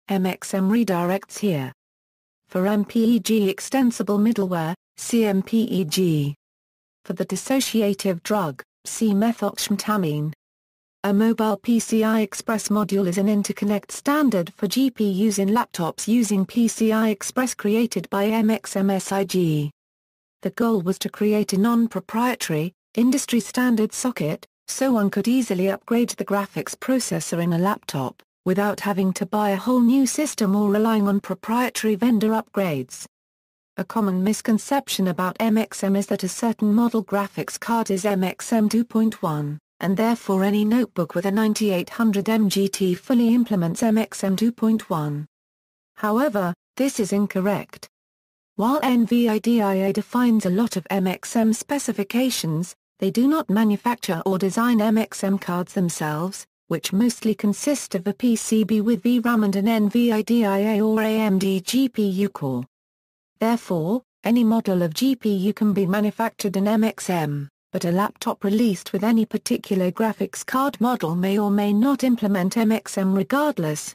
MXM redirects here. For MPEG extensible middleware, see MPEG. For the dissociative drug, see methoxymetamine. A mobile PCI Express module is an interconnect standard for GPUs in laptops using PCI Express created by MXM-SIG. The goal was to create a non-proprietary, industry-standard socket, so one could easily upgrade the graphics processor in a laptop, without having to buy a whole new system or relying on proprietary vendor upgrades. A common misconception about MXM is that a certain model graphics card is MXM 2.1. and therefore any notebook with a 9800M GT fully implements MXM 2.1. However, this is incorrect. While NVIDIA defines a lot of MXM specifications, they do not manufacture or design MXM cards themselves, which mostly consist of a PCB with VRAM and an NVIDIA or AMD GPU core. Therefore, any model of GPU can be manufactured in MXM. But a laptop released with any particular graphics card model may or may not implement MXM regardless.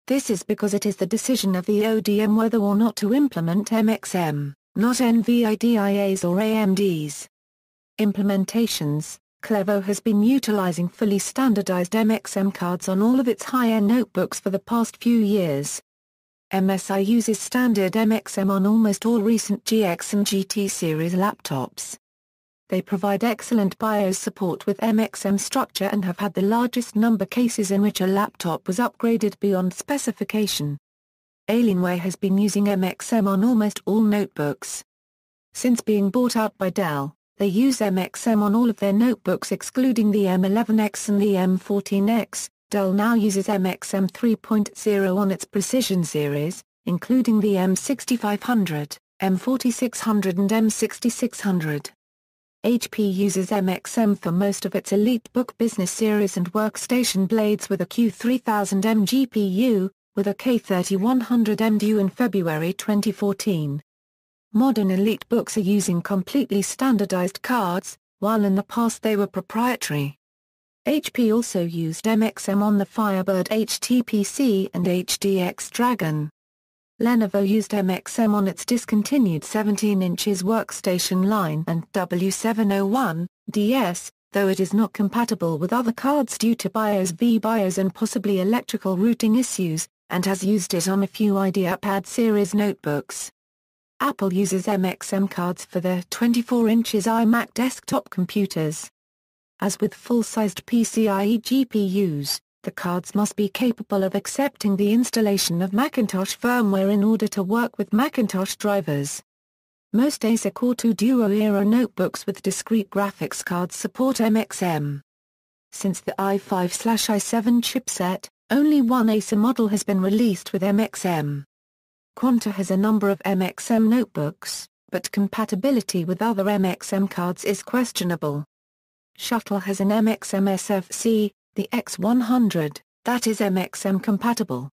This is because it is the decision of the ODM whether or not to implement MXM, not NVIDIA's or AMD's. Implementations. Clevo has been utilizing fully standardized MXM cards on all of its high-end notebooks for the past few years. MSI uses standard MXM on almost all recent GX and GT series laptops. They provide excellent BIOS support with MXM structure and have had the largest number cases in which a laptop was upgraded beyond specification. Alienware has been using MXM on almost all notebooks. Since being bought out by Dell, they use MXM on all of their notebooks excluding the M11X and the M14X. Dell now uses MXM 3.0 on its Precision series, including the M6500, M4600 and M6600. HP uses MXM for most of its EliteBook Business series and workstation blades with a Q3000M GPU, with a K3100M due in February 2014. Modern EliteBooks are using completely standardized cards, while in the past they were proprietary. HP also used MXM on the Firebird HTPC and HDX Dragon. Lenovo used MXM on its discontinued 17-inch workstation line and W701 DS, though it is not compatible with other cards due to BIOS v-BIOS and possibly electrical routing issues, and has used it on a few IdeaPad series notebooks. Apple uses MXM cards for their 24-inch iMac desktop computers. As with full-sized PCIe GPUs, the cards must be capable of accepting the installation of Macintosh firmware in order to work with Macintosh drivers. Most Acer Core 2 Duo-era notebooks with discrete graphics cards support MXM. Since the i5/i7 chipset, only one Acer model has been released with MXM. Quanta has a number of MXM notebooks, but compatibility with other MXM cards is questionable. Shuttle has an MXM SFC, the X100, that is MXM compatible.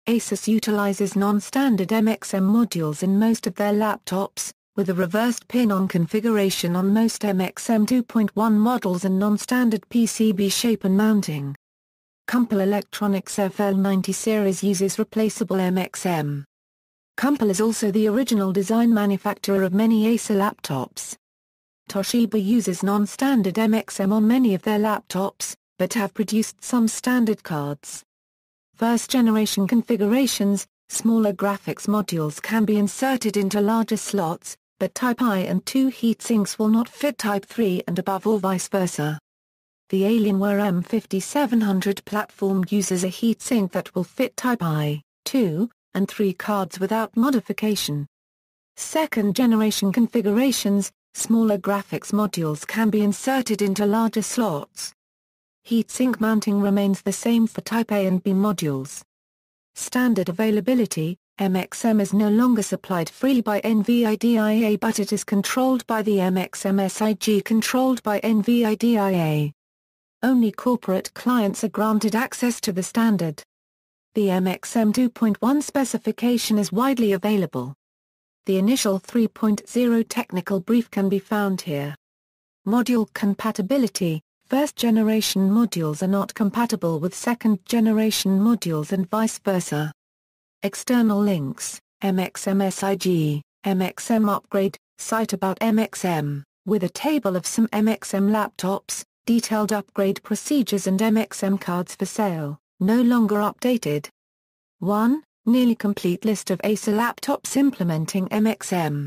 Asus utilizes non-standard MXM modules in most of their laptops, with a reversed pin-on configuration on most MXM 2.1 models and non-standard PCB shape and mounting. Compal Electronics FL90 series uses replaceable MXM. Compal is also the original design manufacturer of many Acer laptops. Toshiba uses non-standard MXM on many of their laptops, but have produced some standard cards. First-generation configurations, smaller graphics modules can be inserted into larger slots, but Type I and II heatsinks will not fit Type 3 and above or vice versa. The Alienware M5700 platform uses a heatsink that will fit Type I, II, and III cards without modification. Second-generation configurations, smaller graphics modules can be inserted into larger slots. Heatsink mounting remains the same for Type A and B modules. Standard availability, MXM is no longer supplied freely by NVIDIA but it is controlled by the MXM-SIG controlled by NVIDIA. Only corporate clients are granted access to the standard. The MXM 2.1 specification is widely available. The initial 3.0 technical brief can be found here. Module compatibility. First-generation modules are not compatible with second-generation modules and vice versa. External links, MXM-SIG, MXM upgrade, site about MXM, with a table of some MXM laptops, detailed upgrade procedures and MXM cards for sale, no longer updated. 1. Nearly complete list of ALll laptops implementing MXM.